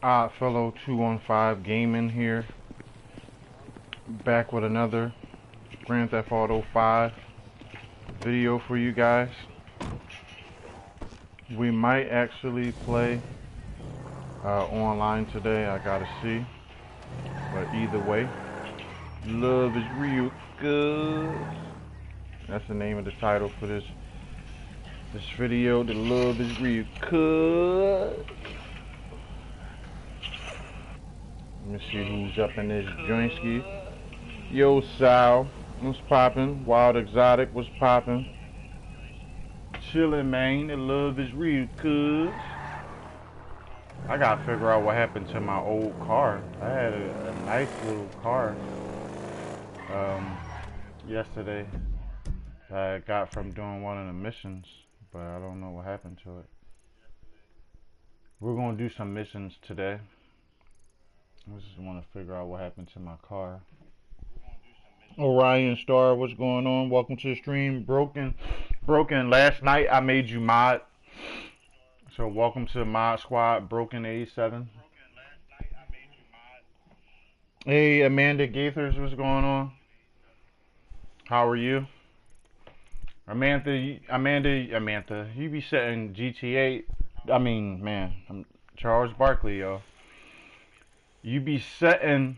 Fellow 215 Gaming here, back with another Grand Theft Auto 5 video for you guys. We might actually play online today, I gotta see, but either way, love is real good. That's the name of the title for this video. The love is real good. Let me see who's up in this jointski. Yo, Sal, what's poppin'? Wild Exotic, what's poppin'? Chillin', man. The love is real, cuz. I gotta figure out what happened to my old car. I had a nice little car yesterday that I got from doing one of the missions, but I don't know what happened to it. We're gonna do some missions today. I just want to figure out what happened to my car. Orion Star, what's going on? Welcome to the stream. Broken. Last night I made you mod, so welcome to the mod squad. Broken 87. Hey, Amanda Gaithers, what's going on? How are you? Amanda, you be setting GTA. I mean, man, I'm Charles Barkley, yo. You be setting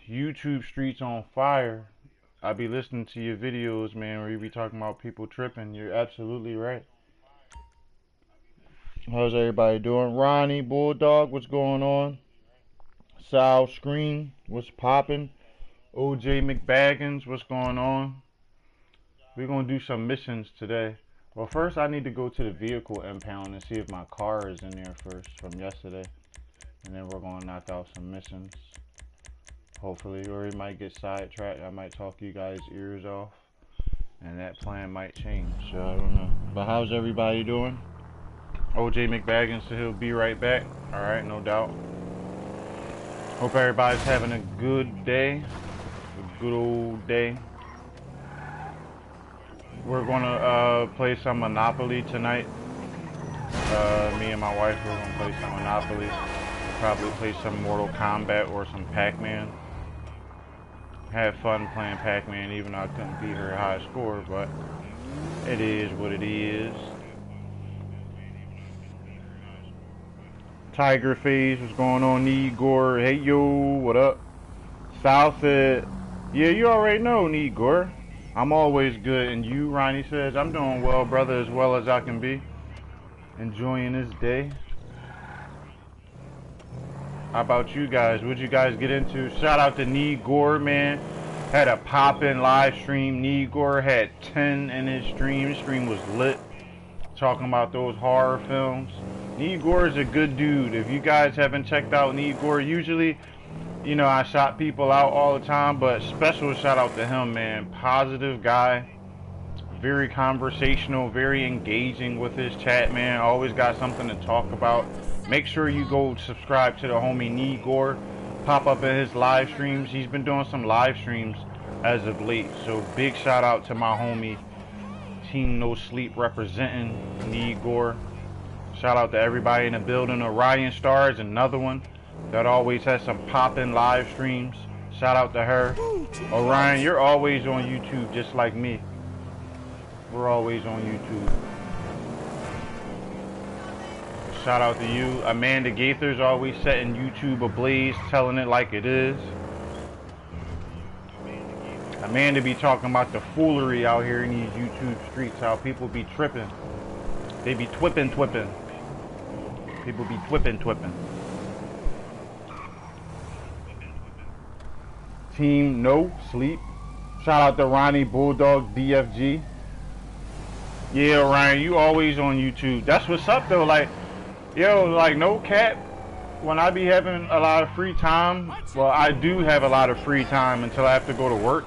YouTube streets on fire. I be listening to your videos, man, where you be talking about people tripping. You're absolutely right. How's everybody doing? Ronnie, Bulldog, what's going on? Sal Screen, what's popping? OJ McBaggins, what's going on? We're going to do some missions today. Well, first I need to go to the vehicle impound and see if my car is in there first from yesterday. And then we're going to knock out some missions, hopefully, or it might get sidetracked. I might talk you guys' ears off, and that plan might change, so I don't know. But how's everybody doing? OJ McBaggins, so he'll be right back. Alright, no doubt. Hope everybody's having a good day, a good old day. We're going to play some Monopoly tonight. Me and my wife, we're going to play some Monopoly. Probably play some Mortal Kombat or some Pac-Man. Had fun playing Pac-Man, even though I couldn't beat her high score, but it is what it is. Tiger Face, what's going on? Igor, hey yo, what up? Sal said, yeah, you already know, Igor. I'm always good, and you, Ronnie says, I'm doing well, brother, as well as I can be. Enjoying this day. How about you guys? What'd you guys get into? Shout out to Negor, man. Had a pop-in live stream. Negor had 10 in his stream. His stream was lit. Talking about those horror films. Negor is a good dude. If you guys haven't checked out Negor, usually, you know, I shout people out all the time, but special shout out to him, man. Positive guy. Very conversational, very engaging with his chat, man. Always got something to talk about. Make sure you go subscribe to the homie Negor. Pop up in his live streams. He's been doing some live streams as of late. So big shout out to my homie Team No Sleep representing Negor. Shout out to everybody in the building. Orion Star is another one that always has some poppin' live streams. Shout out to her. Orion, you're always on YouTube just like me. We're always on YouTube. Shout out to you. Amanda Gaither's always setting YouTube ablaze, telling it like it is. Amanda be talking about the foolery out here in these YouTube streets, how people be tripping. They be twipping. People be twipping. Team No Sleep. Shout out to Ronnie Bulldog DFG. Yeah, Ryan, you always on YouTube. That's what's up though. Like, yo, like no cap. When I be having a lot of free time, well, I do have a lot of free time until I have to go to work,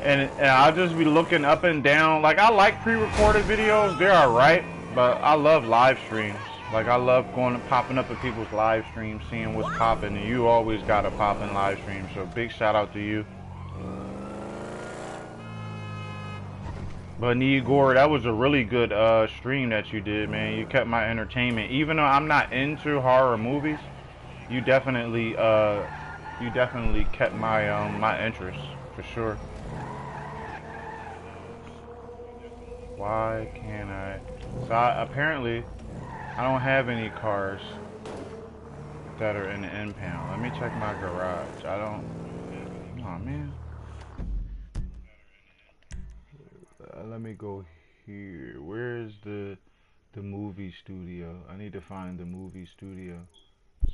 and I'll just be looking up and down. Like, I like pre-recorded videos; they're alright, but I love live streams. Like, I love going and popping up at people's live streams, seeing what's popping, and you always got a popping live stream. So big shout out to you. But Igor, that was a really good stream that you did, man. You kept my entertainment. Even though I'm not into horror movies, you definitely kept my my interest for sure. Why can't I? So apparently I don't have any cars that are in the impound. Let me check my garage. I don't. Oh man. Let me go here. Where is the movie studio? I need to find the movie studio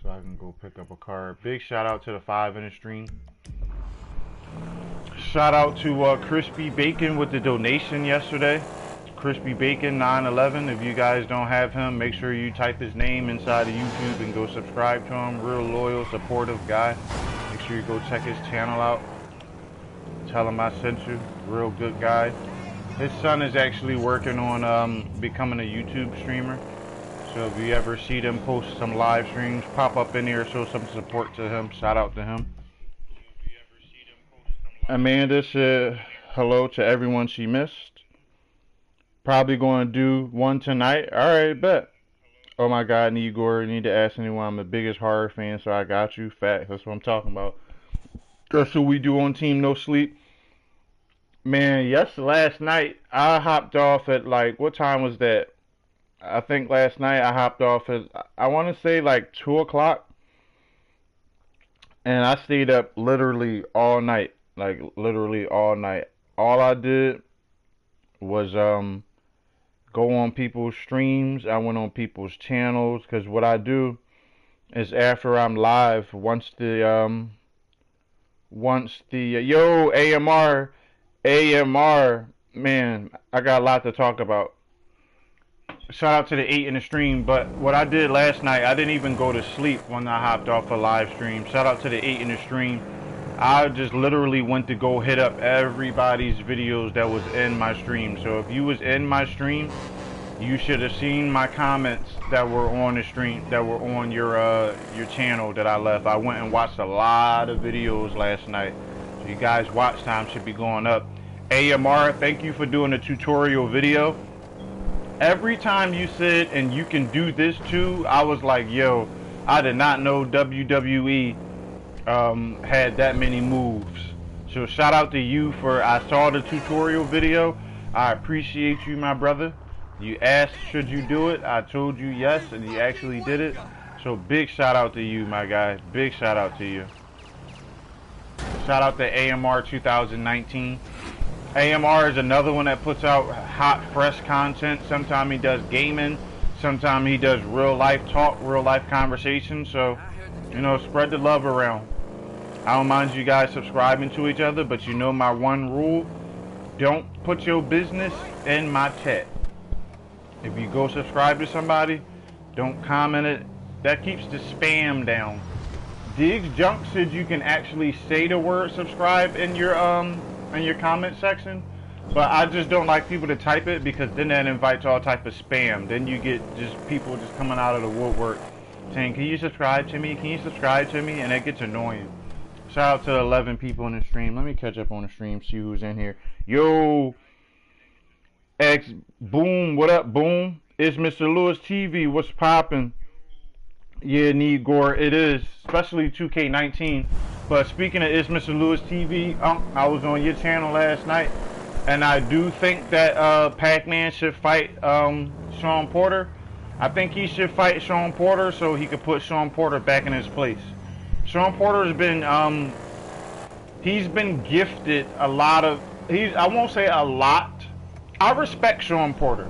so I can go pick up a car. Big shout out to the 5 in the stream. Shout out to Crispy Bacon with the donation yesterday. Crispy Bacon 911. If you guys don't have him, make sure you type his name inside of YouTube and go subscribe to him. Real loyal, supportive guy. Make sure you go check his channel out. Tell him I sent you. Real good guy. His son is actually working on becoming a YouTube streamer. So if you ever see them post some live streams, pop up in here, show some support to him. Shout out to him. Amanda said hello to everyone she missed. Probably going to do one tonight. Alright, bet. Oh my god, Igor, you need to ask anyone. I'm the biggest horror fan, so I got you. Facts, that's what I'm talking about. That's what we do on Team No Sleep. Man, last night, I hopped off at like, what time was that? I think last night I hopped off at, I want to say like 2 o'clock. And I stayed up literally all night. Like, literally all night. All I did was, go on people's streams. I went on people's channels. Because what I do is after I'm live, once the, yo, AMR, man, I got a lot to talk about. Shout out to the 8 in the stream, but what I did last night, I didn't even go to sleep when I hopped off a live stream. Shout out to the 8 in the stream. I just literally went to go hit up everybody's videos that was in my stream. So if you was in my stream, you should have seen my comments that were on the stream, that were on your channel that I left. I went and watched a lot of videos last night. So you guys' watch time should be going up. AMR, thank you for doing the tutorial video. Every time you said, and you can do this too, I was like, yo, I did not know WWE had that many moves. So shout out to you for, I saw the tutorial video. I appreciate you, my brother. You asked, should you do it? I told you yes, and you actually did it. So big shout out to you, my guy. Big shout out to you. Shout out to AMR 2019. AMR is another one that puts out hot, fresh content. Sometimes he does gaming. Sometimes he does real life talk, real life conversation. So, you know, spread the love around. I don't mind you guys subscribing to each other, but you know my one rule. Don't put your business in my chat. If you go subscribe to somebody, don't comment it. That keeps the spam down. Diggs Junk said you can actually say the word subscribe in your comment section, but I just don't like people to type it because then that invites all type of spam. Then you get just people just coming out of the woodwork saying, can you subscribe to me? Can you subscribe to me? And it gets annoying. Shout out to 11 people in the stream. Let me catch up on the stream, see who's in here. Yo, X Boom, what up, Boom? It's Mr. Lewis TV. What's poppin'? Yeah, Igor, it is, especially 2K19. But speaking of It's Mr. Lewis TV, I was on your channel last night, and I do think that Pac-Man should fight Sean Porter. I think he should fight Sean Porter so he could put Sean Porter back in his place. Sean Porter has been, he's been gifted a lot of, I won't say a lot. I respect Sean Porter.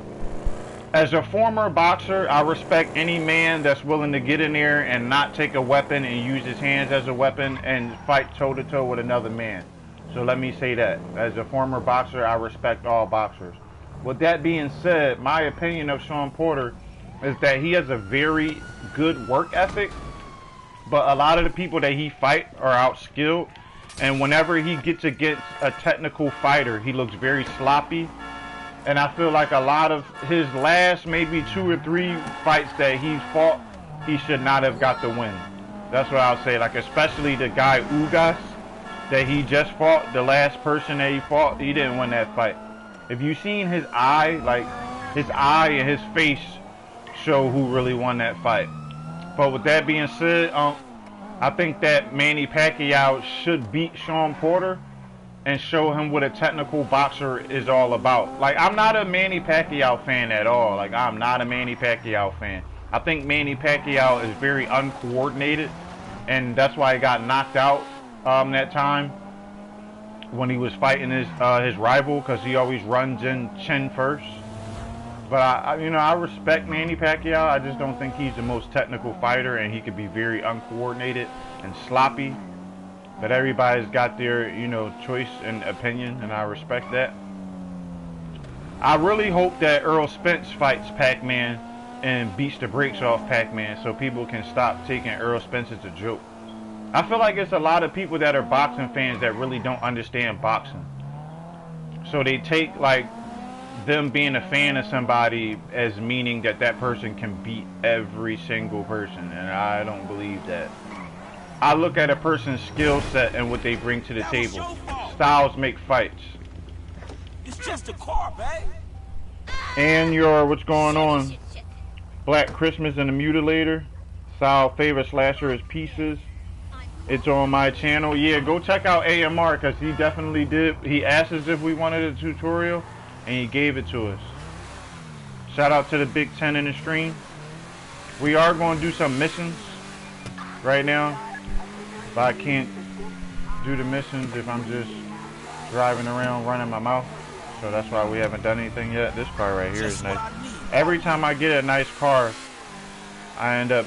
As a former boxer, I respect any man that's willing to get in there and not take a weapon and use his hands as a weapon and fight toe-to-toe with another man. So let me say that. As a former boxer, I respect all boxers. With that being said, my opinion of Sean Porter is that he has a very good work ethic, but a lot of the people that he fight are outskilled, and whenever he gets against a technical fighter, he looks very sloppy. And I feel like a lot of his last maybe 2 or 3 fights that he fought, he should not have got the win. That's what I'll say. Like, especially the guy Ugas that he just fought, the last person that he fought, he didn't win that fight. If you seen his eye, like his eye and his face show who really won that fight. But with that being said, I think that Manny Pacquiao should beat Sean Porter and show him what a technical boxer is all about. Like, I'm not a Manny Pacquiao fan at all. Like, I'm not a Manny Pacquiao fan. I think Manny Pacquiao is very uncoordinated, and that's why he got knocked out that time when he was fighting his rival, because he always runs in chin first. But I respect Manny Pacquiao. I just don't think he's the most technical fighter, and he could be very uncoordinated and sloppy. But everybody's got their, choice and opinion, and I respect that. I really hope that Earl Spence fights Pac-Man and beats the brakes off Pac-Man so people can stop taking Earl Spence as a joke. I feel like it's a lot of people that are boxing fans that really don't understand boxing. So they take, like, them being a fan of somebody as meaning that that person can beat every single person, and I don't believe that. I look at a person's skill set and what they bring to the table. Styles make fights. It's just a car, babe. And what's going on? Black Christmas and the Mutilator. Sal's favorite slasher is Pieces. It's on my channel. Yeah, go check out AMR, because he definitely did. He asked us if we wanted a tutorial, and he gave it to us. Shout out to the Big 10 in the stream. We are going to do some missions right now, but I can't do the missions if I'm just driving around running my mouth. So that's why we haven't done anything yet. This car right here is nice. Every time I get a nice car, I end up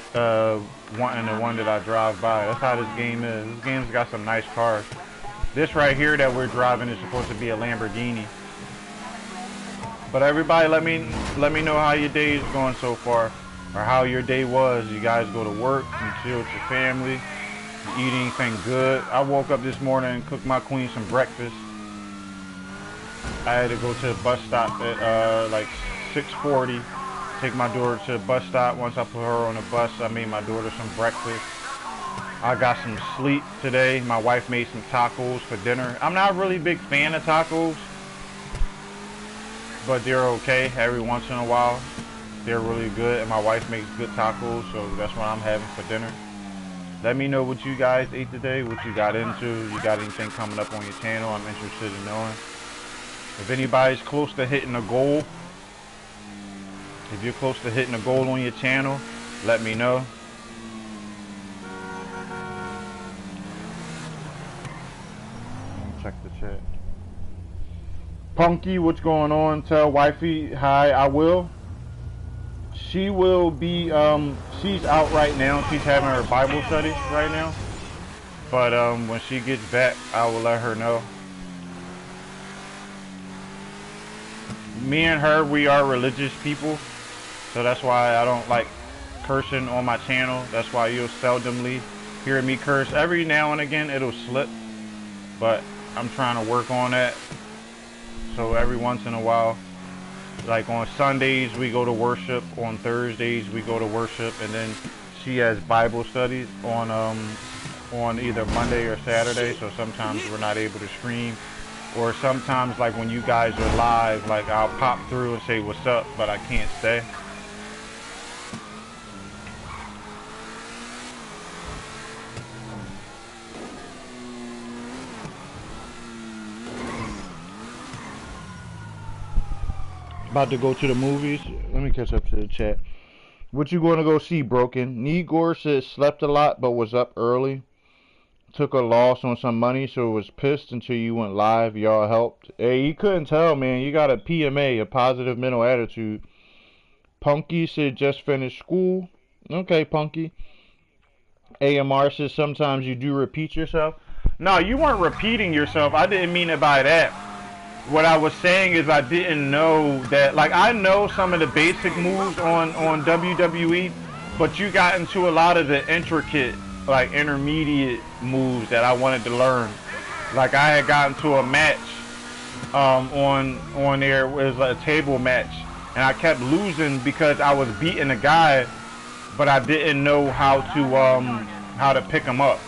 wanting the one that I drive by. That's how this game is. This game's got some nice cars. This right here that we're driving is supposed to be a Lamborghini. But everybody, let me know how your day is going so far, or how your day was. You guys go to work and chill with your family, eat anything good. I woke up this morning and cooked my queen some breakfast. I had to go to the bus stop at like 6:40. Take my daughter to the bus stop. Once I put her on the bus, I made my daughter some breakfast. I got some sleep today. My wife made some tacos for dinner. I'm not a really big fan of tacos, but they're okay every once in a while. They're really good, and my wife makes good tacos, so that's what I'm having for dinner. Let me know what you guys ate today, what you got into. You got anything coming up on your channel? I'm interested in knowing. If anybody's close to hitting a goal, if you're close to hitting a goal on your channel, let me know. Check the chat. Punky, what's going on? Tell wifey hi. I will. She will be, she's out right now. She's having her Bible study right now. But when she gets back, I will let her know. Me and her, we are religious people. So that's why I don't like cursing on my channel. That's why you'll seldomly hear me curse. Every now and again, it'll slip. But I'm trying to work on that. So every once in a while, like on Sundays we go to worship, on Thursdays we go to worship, and then she has Bible studies on either Monday or Saturday. So sometimes we're not able to stream, or sometimes like when you guys are live, like I'll pop through and say what's up, but I can't stay. About to go to the movies. Let me catch up to the chat. What you going to go see, Broken? Negor says slept a lot but was up early. Took a loss on some money, so was pissed until you went live. Y'all helped. Hey, you couldn't tell, man. You got a PMA, a positive mental attitude. Punky said just finished school. Okay, Punky. AMR says sometimes you do repeat yourself. No, you weren't repeating yourself. I didn't mean it by that. What I was saying is I didn't know that, like, I know some of the basic moves on WWE, but you got into a lot of the intricate, like, intermediate moves that I wanted to learn. Like, I had gotten to a match on there. It was a table match, and I kept losing because I was beating a guy, but I didn't know how to pick him up.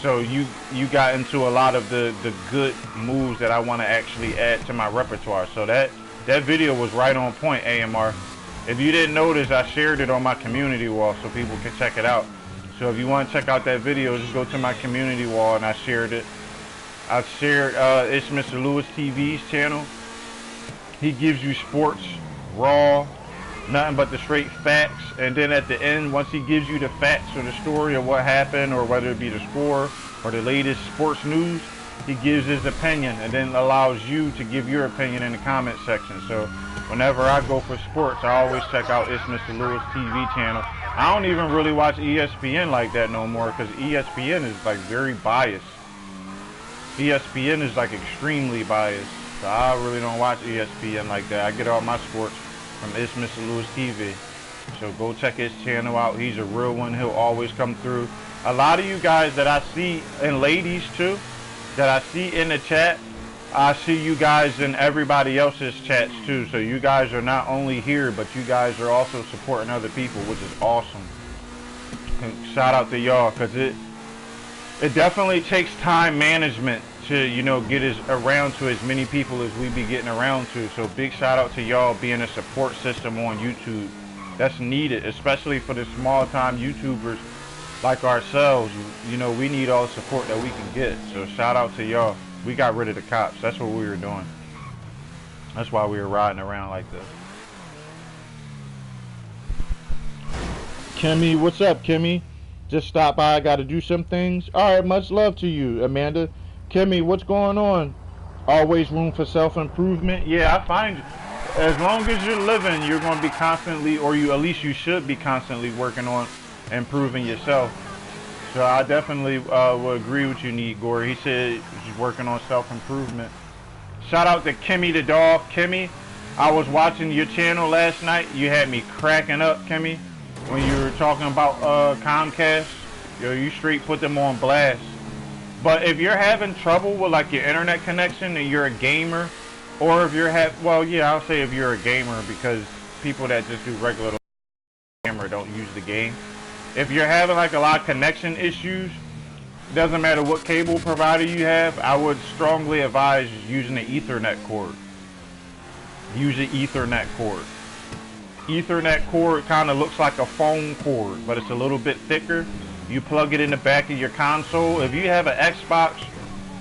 So you got into a lot of the good moves that I want to actually add to my repertoire. So that video was right on point, AMR. If you didn't notice, I shared it on my community wall so people can check it out. So if you want to check out that video, just go to my community wall, and I shared it. I shared it's Mr. Lewis TV's channel. He gives you sports raw, nothing but the straight facts, and then at the end, once he gives you the facts or the story of what happened, or whether it be the score or the latest sports news, he gives his opinion and then allows you to give your opinion in the comment section. So whenever I go for sports, I always check out It's Mr. Lewis TV channel. I don't even really watch ESPN like that no more, because ESPN is like very biased. ESPN is like extremely biased. So I really don't watch ESPN like that. I get all my sports from It's Mr. Lewis TV. So go check his channel out. He's a real one. He'll always come through. A lot of you guys that I see, and ladies too, that I see in the chat, I see you guys in everybody else's chats too. So you guys are not only here, but you guys are also supporting other people, which is awesome. Shout out to y'all, because it definitely takes time management to, you know, get around to as many people as we be getting around to. So big shout out to y'all being a support system on YouTube. That's needed, especially for the small time YouTubers like ourselves. You know, we need all the support that we can get. So shout out to y'all. We got rid of the cops. That's what we were doing. That's why we were riding around like this. Kimmy, what's up, Kimmy? Just stop by. I got to do some things. All right, much love to you, Amanda. Kimmy, what's going on? Always room for self-improvement. Yeah, I find as long as you're living, you're going to be constantly, or at least you should be constantly working on improving yourself. So I definitely would agree with you, Negor. He said he's working on self-improvement. Shout out to Kimmy the dog. Kimmy, I was watching your channel last night. You had me cracking up, Kimmy, when you were talking about Comcast. Yo, you straight put them on blast. But if you're having trouble with like your internet connection and you're a gamer, or if you're well, yeah, I'll say if you're a gamer, because people that just do regular gamer don't use the game. If you're having like a lot of connection issues, doesn't matter what cable provider you have, I would strongly advise using an Ethernet cord. Use an Ethernet cord. Ethernet cord kind of looks like a phone cord, but it's a little bit thicker. You plug it in the back of your console. If you have an Xbox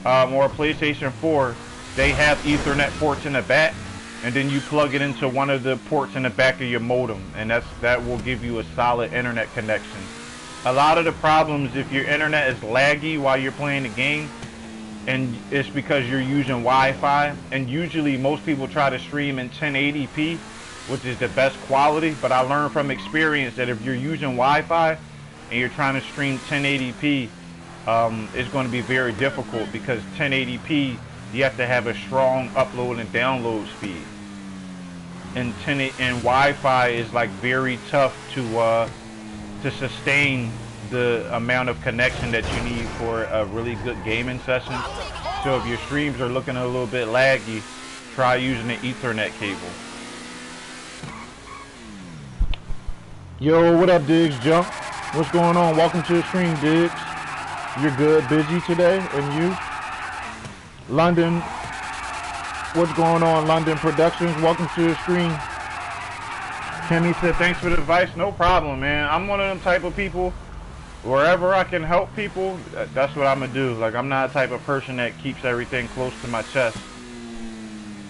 or a PlayStation 4, they have Ethernet ports in the back, and then you plug it into one of the ports in the back of your modem, and that will give you a solid internet connection. A lot of the problems, if your internet is laggy while you're playing the game, and it's because you're using Wi-Fi, and usually most people try to stream in 1080p, which is the best quality, but I learned from experience that if you're using Wi-Fi and you're trying to stream 1080p, it's going to be very difficult, because 1080p, you have to have a strong upload and download speed. And Wi-Fi is like very tough to sustain the amount of connection that you need for a really good gaming session. So if your streams are looking a little bit laggy, try using an Ethernet cable. Yo, what up, Diggs Jump? What's going on? Welcome to the stream, Diggs. You're good, busy today, and you? London, what's going on, London Productions? Welcome to the stream. Kenny said, thanks for the advice. No problem, man. I'm one of them type of people, wherever I can help people, that's what I'm going to do. Like, I'm not a type of person that keeps everything close to my chest.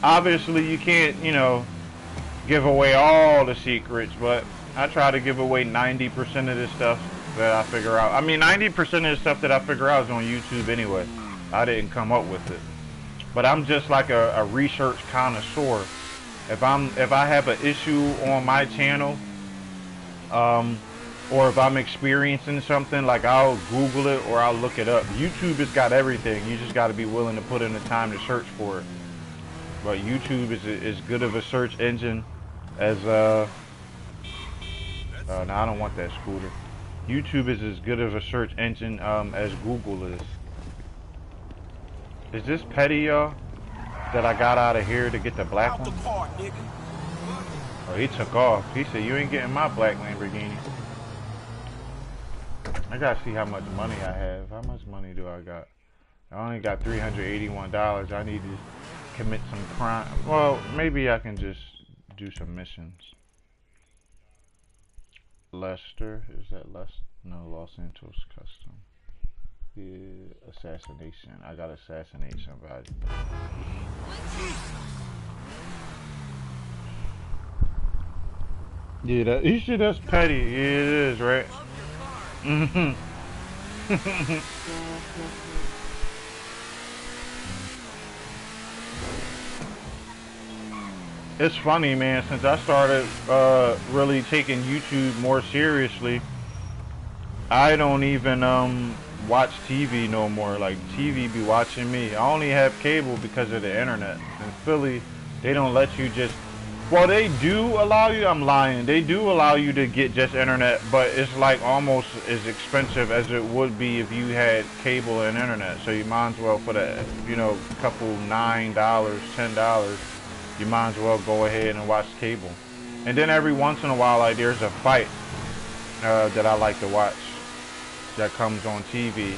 Obviously, you can't, you know, give away all the secrets, but I try to give away 90% of the stuff that I figure out. I mean, 90% of the stuff that I figure out is on YouTube anyway. I didn't come up with it. But I'm just like a research connoisseur. If I have an issue on my channel, or if I'm experiencing something, like I'll Google it or I'll look it up. YouTube has got everything. You just got to be willing to put in the time to search for it. But YouTube is as good of a search engine as no, I don't want that scooter. YouTube is as good of a search engine as Google is. Is this petty, y'all? That I got out of here to get the black one? Oh, he took off. He said, you ain't getting my black Lamborghini. I gotta see how much money I have. How much money do I got? I only got $381. I need to commit some crime. Well, maybe I can just do some missions. Leicester, is that Leicester? No, Los Santos Custom. Yeah, assassination. I gotta assassinate somebody. Yeah, that's petty. Yeah, it is, right? Mm-hmm. It's funny, man, since I started really taking YouTube more seriously, I don't even watch TV no more. Like, TV be watching me. I only have cable because of the internet. In Philly, they don't let you just... Well, they do allow you... I'm lying. They do allow you to get just internet, but it's like almost as expensive as it would be if you had cable and internet. So you might as well, for the, you know, couple $9, $10, you might as well go ahead and watch cable. And then every once in a while, like, there's a fight that I like to watch that comes on TV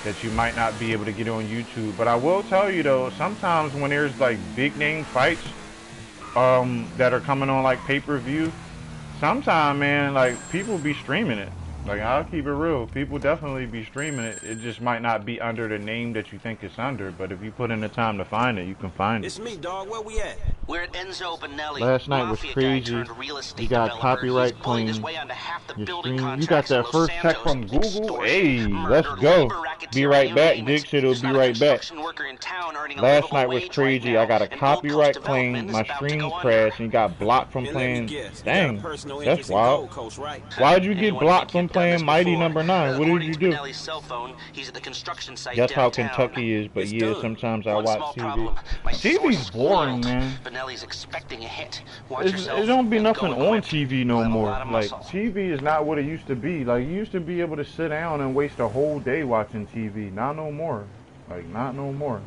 that you might not be able to get on YouTube. But I will tell you though, sometimes when there's like big name fights that are coming on like pay-per-view, sometimes, man, like, people be streaming it. Like, I'll keep it real. People definitely be streaming it. It just might not be under the name that you think it's under, but if you put in the time to find it, you can find it. It's me, dog. Where we at? We're at Enzo Benelli. Last night was crazy. You got copyright claim your stream. You got that first check from Google. Hey, let's go. Be right back. Dick said it'll be right back. Last night was crazy. I got a copyright claim. My stream crashed and you got blocked from playing. Dang, that's wild. Why'd you get blocked from playing Mighty Number 9? What did you do? That's how Kentucky is, but yeah, sometimes I watch TV. TV's boring, man. It don't be nothing on TV no more. Like, TV is not what it used to be. Like, you used to be able to sit down and waste a whole day watching TV. Not no more. Like, not no more.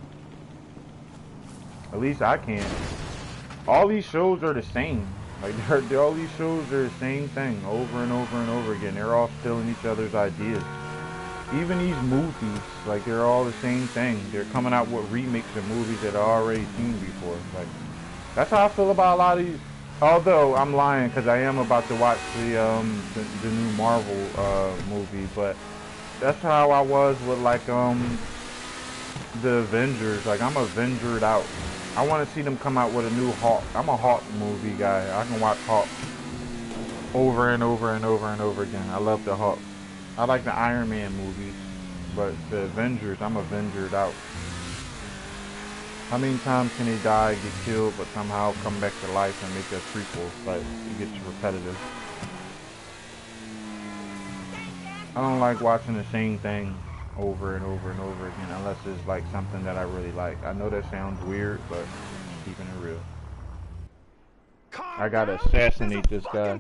At least I can't. All these shows are the same. Like, all these shows are the same thing over and over and over again. They're all stealing each other's ideas. Even these movies, like, they're all the same thing. They're coming out with remakes of movies that I've already seen before. Like, that's how I feel about a lot of these. Although I'm lying, because I am about to watch the new Marvel movie, but that's how I was with, like, the Avengers. Like, I'm Avengered out. I want to see them come out with a new Hulk. I'm a Hulk movie guy. I can watch Hulk over and over and over and over again. I love the Hulk. I like the Iron Man movies, but the Avengers, I'm Avengered out. How many times can they die, get killed, but somehow come back to life and make a prequel? Like, it gets repetitive. I don't like watching the same thing over and over and over again, unless it's like something that I really like. I know that sounds weird, but keeping it real. I gotta assassinate this guy.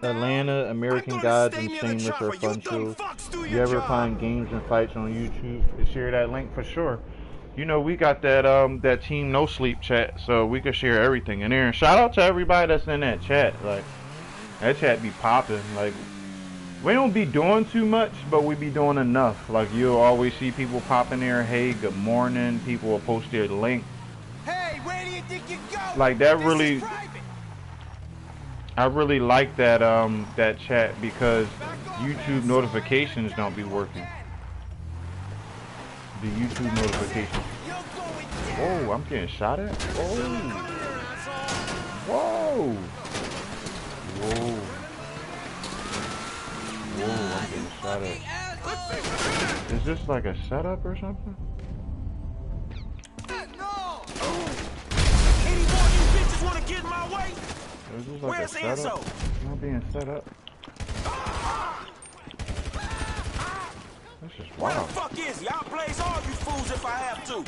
Atlanta, American Gods, and Shameless are fun shows. You ever find games and fights on YouTube? Share that link for sure. You know, we got that that Team No Sleep chat, so we can share everything in there. And shout out to everybody that's in that chat. Like, that chat be popping. Like, we don't be doing too much, but we be doing enough. Like, you'll always see people pop in there. Hey, good morning. People will post their link. Hey, where do you think you're going? Like, that really, I really like that that chat, because YouTube notifications don't be working. The YouTube notifications. Whoa, I'm getting shot at. Whoa. Whoa. Whoa. Whoa, I'm getting shot at. Is this like a setup or something? No! Any more of you bitches want to get in my way? Is this like a setup? Am I being set up? This is wild. Where the fuck is he? I'll blaze all you fools if I have to.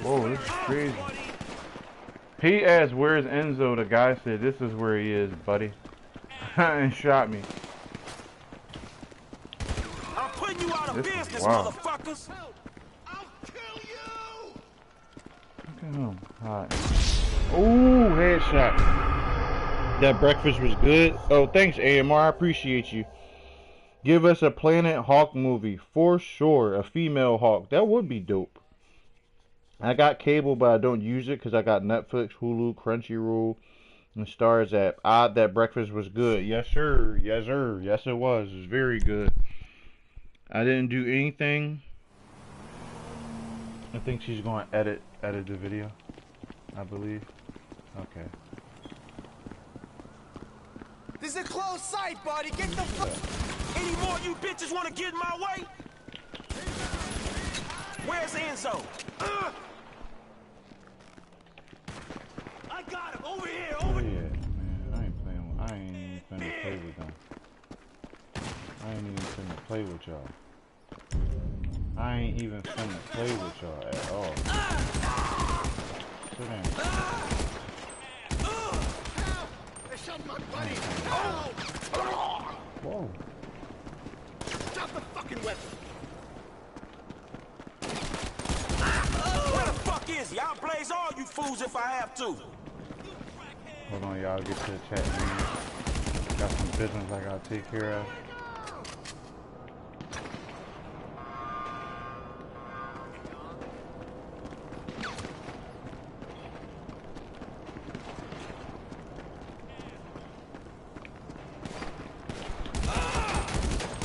Whoa, this is crazy. He asked, where's Enzo? The guy said, this is where he is, buddy. And shot me. I'm putting you out of business, wild. motherfuckers. I'll kill you. Look at him. Alright. Ooh, headshot. That breakfast was good. Oh, thanks, AMR. I appreciate you. Give us a Planet Hawk movie for sure. A female Hawk. That would be dope. I got cable, but I don't use it because I got Netflix, Hulu, Crunchyroll, and Stars app. Odd that breakfast was good. Yes, sir. Yes, sir. Yes, it was. It was very good. I didn't do anything. I think she's going to edit the video, I believe. Okay. This is a close sight, buddy. Get the fuck. Any more of you bitches want to get in my way? Where's Enzo? I got him. Over here. Over here. Yeah, man. I ain't even finna play with them. I ain't even finna play with y'all. I ain't even finna play with y'all at all. Sit down. Whoa. Stop the fucking weapon. Where the fuck is he? I'll blaze all you fools if I have to. Hold on, y'all. Get to the chat, man. Got some business I gotta take care of.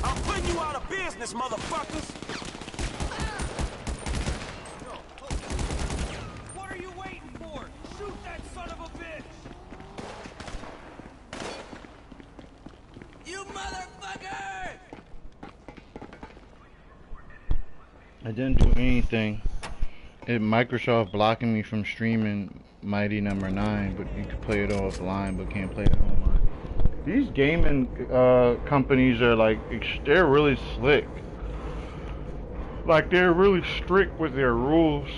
I'm putting you out of business, motherfuckers. What are you waiting for? Shoot that son of a bitch! You motherfucker! I didn't do anything. Microsoft blocking me from streaming Mighty Number 9, but you can play it offline, but can't play it online. These gaming companies are like, they're really slick. Like, they're really strict with their rules.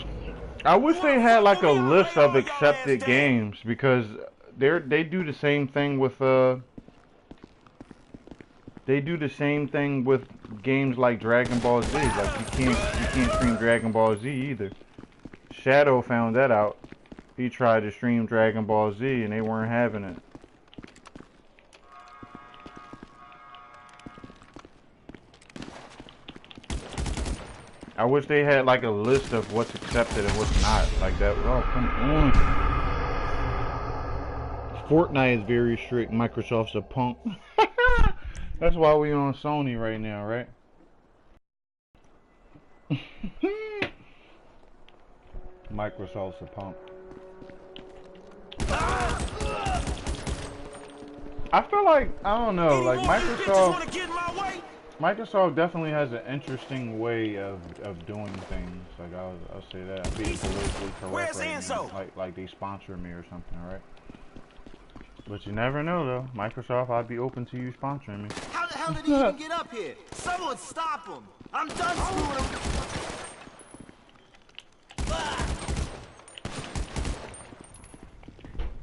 I wish they had like a list of accepted games, because they do the same thing with games like Dragon Ball Z. Like you can't stream Dragon Ball Z either. Shadow found that out. He tried to stream Dragon Ball Z and they weren't having it. I wish they had like a list of what's accepted and what's not. Like that. Oh, come on. Fortnite is very strict. Microsoft's a punk. That's why we on Sony right now, right? Microsoft's a punk. I feel like, I don't know, like Microsoft definitely has an interesting way of doing things. Like I'll say that. I'm being politically correct right now. Like they sponsor me or something, right? But you never know though. Microsoft, I'd be open to you sponsoring me. How the hell did he even get up here? Someone stop him! I'm done screwing him!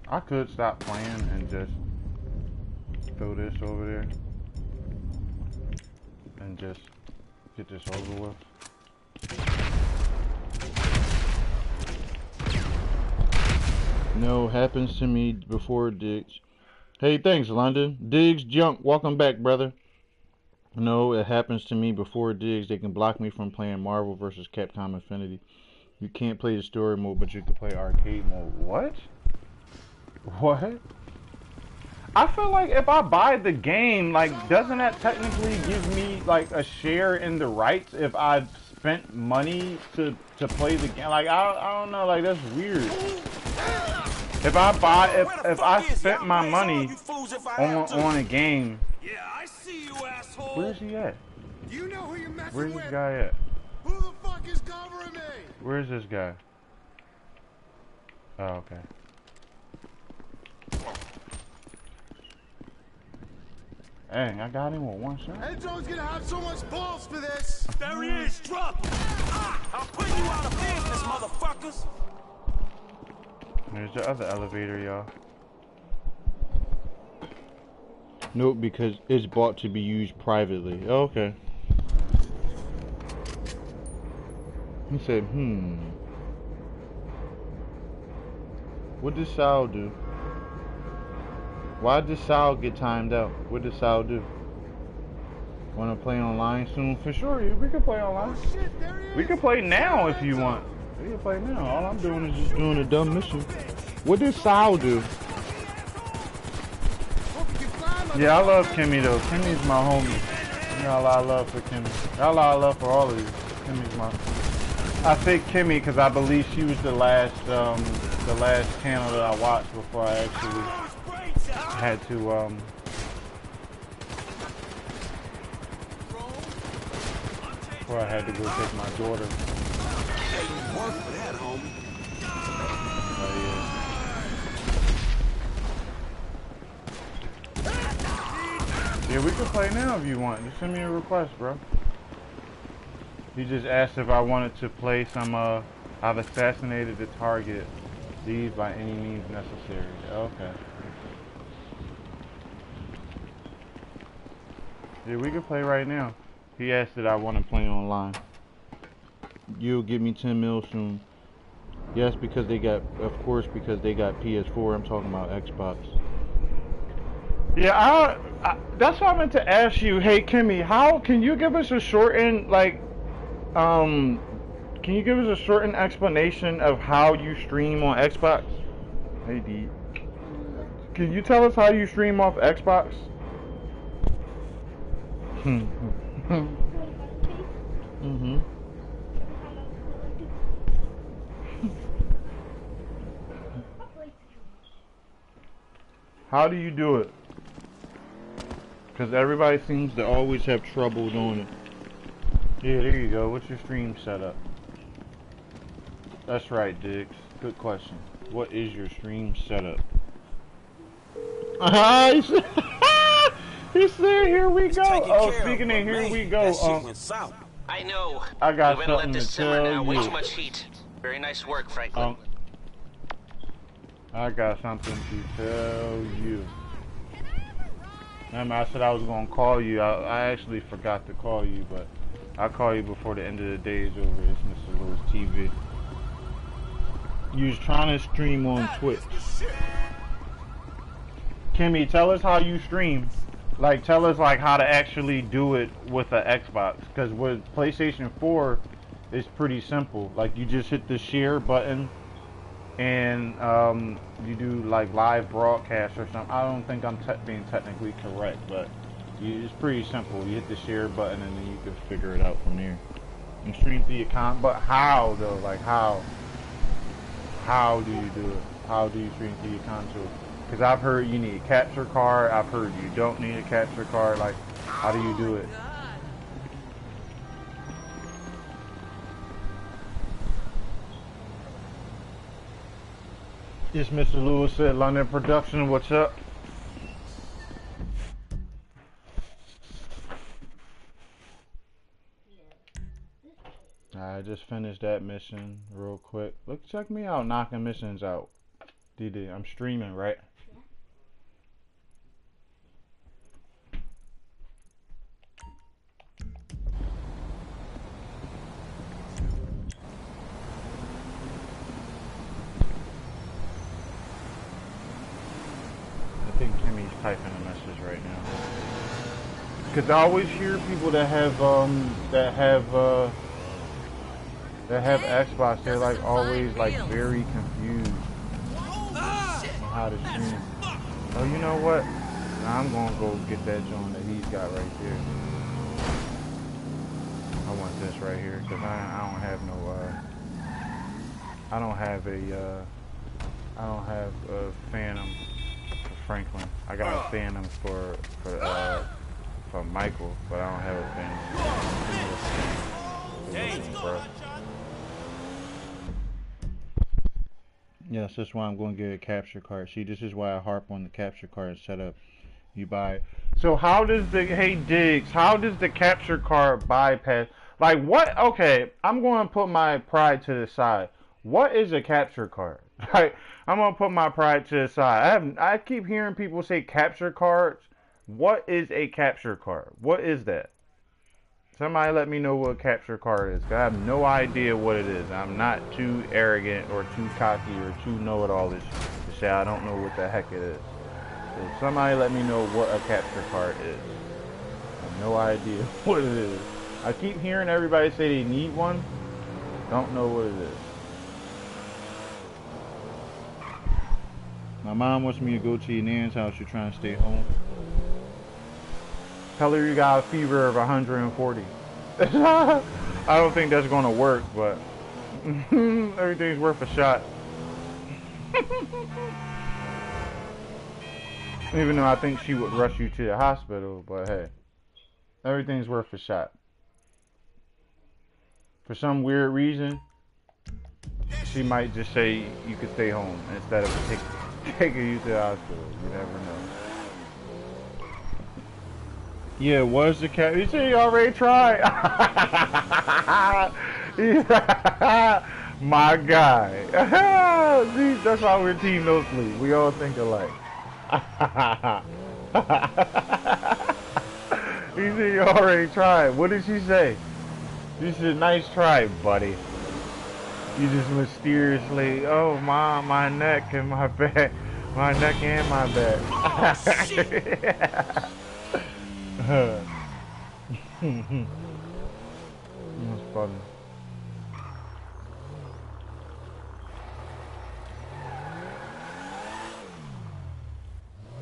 I could stop playing and just throw this over there and just get this over with. No, happens to me before Diggs. Hey, thanks, London. Diggs Junk, welcome back, brother. No, it happens to me before Diggs. They can block me from playing Marvel vs. Capcom Infinity. You can't play the story mode, but you can play arcade mode. What? What? I feel like if I buy the game, like, doesn't that technically give me, like, a share in the rights if I've spent money to play the game? Like, I don't know, like, that's weird. If I buy, if I spent my money on a game, Yeah, I see you, asshole. where's he at? Do you know who you're messing Where's with? this guy at? Who the fuck is covering me? Where's this guy? Oh, okay. Dang, I got him with one shot. Enzo's gonna have so much balls for this! There he is, drop him. I'm putting you out of business, motherfuckers. There's the other elevator, y'all. Nope, because it's bought to be used privately. Oh, okay. He said, what did Sal do? Why did Sal get timed out? What did Sal do? Want to play online soon? For sure, we can play online. Oh shit, there it is. We can play now if you want. We can play now. All I'm doing is just doing a dumb mission. What did Sal do? Yeah, I love Kimmy though. Kimmy's my homie. You got a lot of love for Kimmy. Got a lot of love for all of you. Kimmy's my. I say Kimmy because I believe she was the last channel that I watched before I actually had to before I had to go take my daughter. Work for that, homie. Yeah, we can play now if you want. Just send me a request, bro. He just asked if I wanted to play some, I've assassinated the target. Leave by any means necessary. Okay. Yeah, we can play right now. He asked that I want to play online. You'll give me 10 mil soon. Yes, because they got, of course, because they got PS4. I'm talking about Xbox. Yeah, that's what I meant to ask you. Hey, Kimmy, how can you give us a shortened, like, can you give us a shortened explanation of how you stream on Xbox? Hey, D. Can you tell us how you stream off Xbox? Mm-hmm. How do you do it? Because everybody seems to always have trouble doing it. Yeah, there you go. What's your stream setup? That's right, Diggs. Good question. What is your stream setup? He said, here we go. Oh, speaking of here we go. I know. I got we something let this to simmer tell now. you. Way too much heat. Very nice work, Franklin. I got something to tell you. Remember, I said I was going to call you. I actually forgot to call you, but I'll call you before the end of the day is over. It's Mr. Lewis TV. You was trying to stream on Twitch. Kimmy, tell us how you stream. Like, tell us like how to actually do it with an Xbox. Because with PlayStation 4, it's pretty simple. Like, you just hit the share button and you do like live broadcast or something. I don't think I'm being technically correct, but it's pretty simple. You hit the share button and then you can figure it out from there. And stream through your but how though? Like how do you do it? How do you stream through your console? Because I've heard you need a capture card. I've heard you don't need a capture card. Like, how do you do it? Yes, Mr. Lewis said, London Production, what's up? I just finished that mission real quick. Look, check me out, knocking missions out. DD, I'm streaming, right? I think Kimmy's typing a message right now. Cause I always hear people that have Xbox. They're like always like very confused on how to stream. Oh, you know what? Now I'm gonna go get that joint that he's got right there. I want this right here because I don't have no I don't have a Phantom for Franklin. I got a Phantom for Michael, but I don't have a Phantom. Bro. Yes, that's why I'm going to get a capture card. See, this is why I harp on the capture card setup. You buy it. So how does hey Diggs, how does the capture card bypass? Like what? Okay, I'm going to put my pride to the side. What is a capture card? Like, I'm going to put my pride to the side. I keep hearing people say capture cards. What is a capture card? What is that? Somebody let me know what a capture card is. 'Cause I have no idea what it is. I'm not too arrogant or too cocky or too know-it-all-ish to say I don't know what the heck it is. So somebody let me know what a capture card is. have no idea what it is. I keep hearing everybody say they need one. Don't know what it is. My mom wants me to go to your nan's house. You're trying to stay home. Tell her you got a fever of 140. I don't think that's going to work, but everything's worth a shot. Even though I think she would rush you to the hospital, but hey, everything's worth a shot. For some weird reason, she might just say you could stay home instead of taking you to the hospital. You never know. Yeah, what's the cat? You say you already tried. My guy. See, that's why we're Team No Sleep. We all think alike. He said you already tried. What did she say? She said, nice try, buddy. You just mysteriously, oh, my neck and my back. My neck and my back. Oh, shit. That's funny.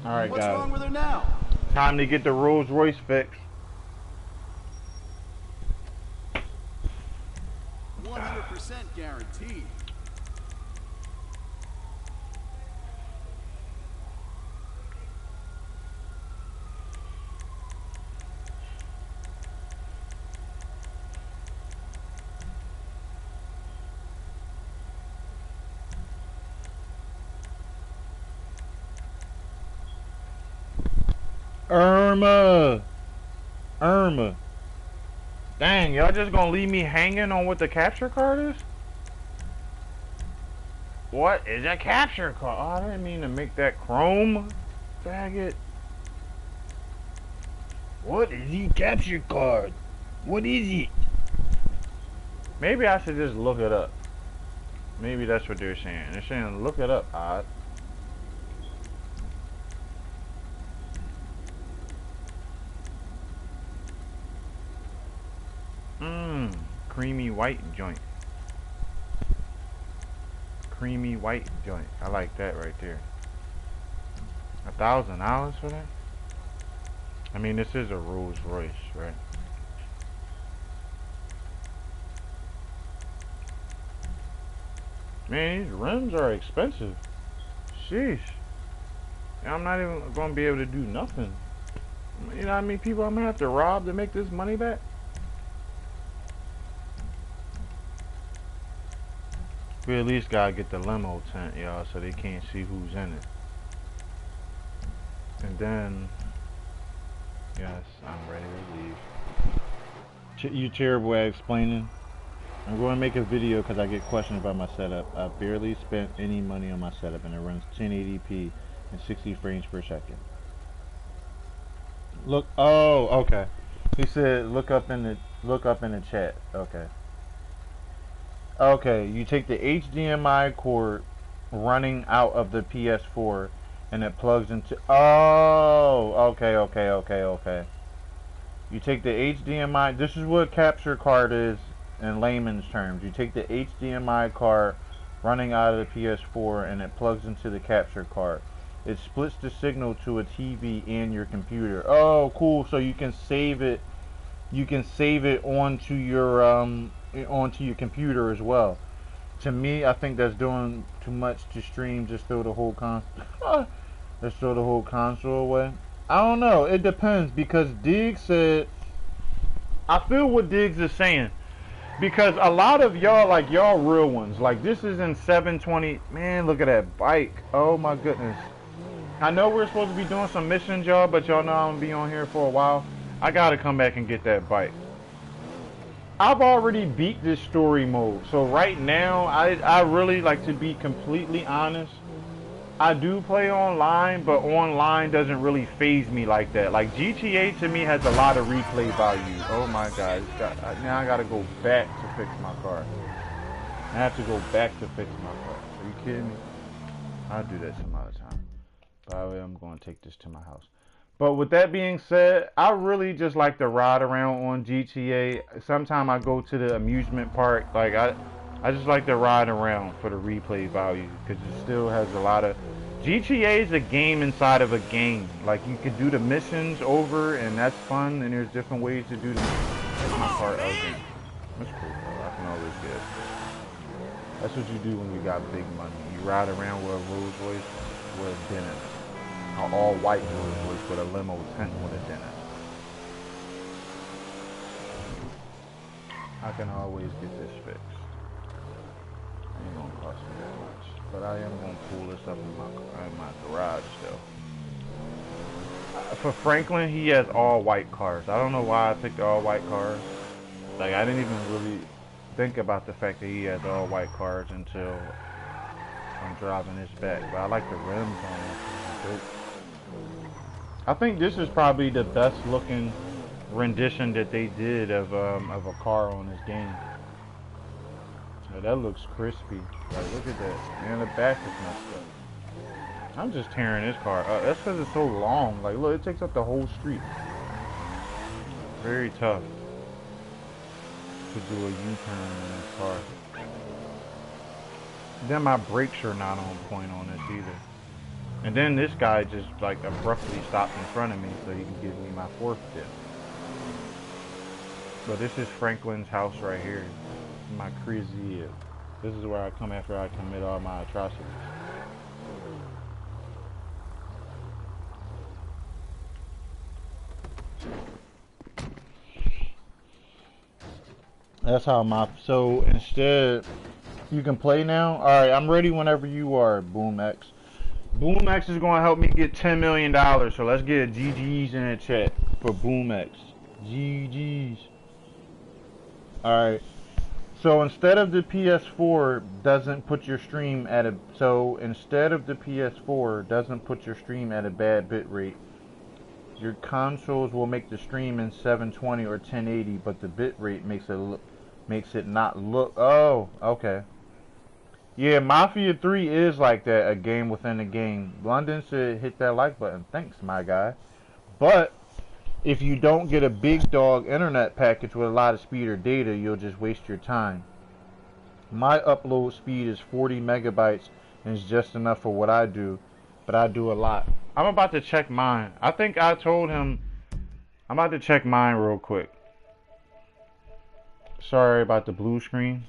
Alright, guys. What's wrong with her now? Time to get the Rolls Royce fixed. 100% guaranteed. Irma. Dang, y'all just gonna leave me hanging on what the capture card is? What is a capture card? Oh, I didn't mean to make that chrome. Faggot. What is the capture card? What is it? Maybe I should just look it up. Maybe that's what they're saying. They're saying look it up, odd. Creamy white joint. Creamy white joint. I like that right there. $1,000 for that? I mean, this is a Rolls Royce, right? Man, these rims are expensive. Sheesh. I'm not even gonna be able to do nothing. You know how many people I'm gonna have to rob to make this money back? We at least gotta get the limo tent, y'all, so they can't see who's in it. And then, yes, I'm ready to leave. You terrible at explaining. I'm going to make a video because I get questions about my setup. I barely spent any money on my setup, and it runs 1080p and 60 frames per second. Look, oh, okay. He said look up in the chat. Okay. Okay, you take the HDMI cord running out of the PS4 and it plugs into, oh, okay. You take the HDMI, this is what a capture card is in layman's terms. You take the HDMI card running out of the PS4 and it plugs into the capture card. It splits the signal to a TV and your computer. Oh, cool. So you can save it. You can save it onto your computer as well. To me, I think that's doing too much to stream. Just throw the whole let's throw the whole console away. I don't know. It depends because Diggs said. I feel what Diggs is saying because a lot of y'all, like y'all real ones, like this is in 720. Man, look at that bike. Oh my goodness. I know we're supposed to be doing some missions, y'all, but y'all know I'm gonna be on here for a while. I gotta come back and get that bike. I've already beat this story mode, so right now I really, like, to be completely honest, I do play online, but online doesn't really faze me like that. Like GTA to me has a lot of replay value. Oh my god, now I gotta go back to fix my car. I have to go back to fix my car. Are you kidding me? I'll do that some other time. By the way, I'm going to take this to my house. But with that being said, I really just like to ride around on GTA. Sometimes I go to the amusement park. Like I just like to ride around for the replay value because it still has a lot of. GTA is a game inside of a game. Like you could do the missions over, and that's fun. And there's different ways to do them. That's my car, Elgin. That's cool, bro. I can always get it. That's what you do when you got big money. You ride around with a Rolls Royce with a dinner. An all-white Rolls Royce with a limo tent with a dinner. I can always get this fixed. It ain't gonna cost me that much. But I am gonna pull this up in my garage still. For Franklin, he has all-white cars. I don't know why I picked all-white cars. Like, I didn't even really think about the fact that he has all-white cars until I'm driving this back. But I like the rims on it. I think this is probably the best looking rendition that they did of a car on this game. Oh, that looks crispy. Like, look at that. Man, the back is messed up. I'm just tearing this car up. That's because it's so long. Like, look, it takes up the whole street. Very tough to do a U-turn in this car. Then my brakes are not on point on this either. And then this guy just like abruptly stopped in front of me so he can give me my fourth tip. But this is Franklin's house right here. My crazy. This is where I come after I commit all my atrocities. That's how my, so instead, you can play now? Alright, I'm ready whenever you are, BoomX. BoomX is going to help me get $10 million, so let's get a GG's in the chat for BoomX. GG's. Alright, so instead of the PS4 doesn't put your stream at a, bad bit rate, your consoles will make the stream in 720 or 1080, but the bit rate makes it not look. Oh, okay. Yeah, Mafia 3 is like that, a game within a game. London said hit that like button. Thanks, my guy. But if you don't get a big dog internet package with a lot of speed or data, you'll just waste your time. My upload speed is 40 megabytes and it's just enough for what I do, but I do a lot. I'm about to check mine. I think I told him I'm about to check mine real quick. Sorry about the blue screen.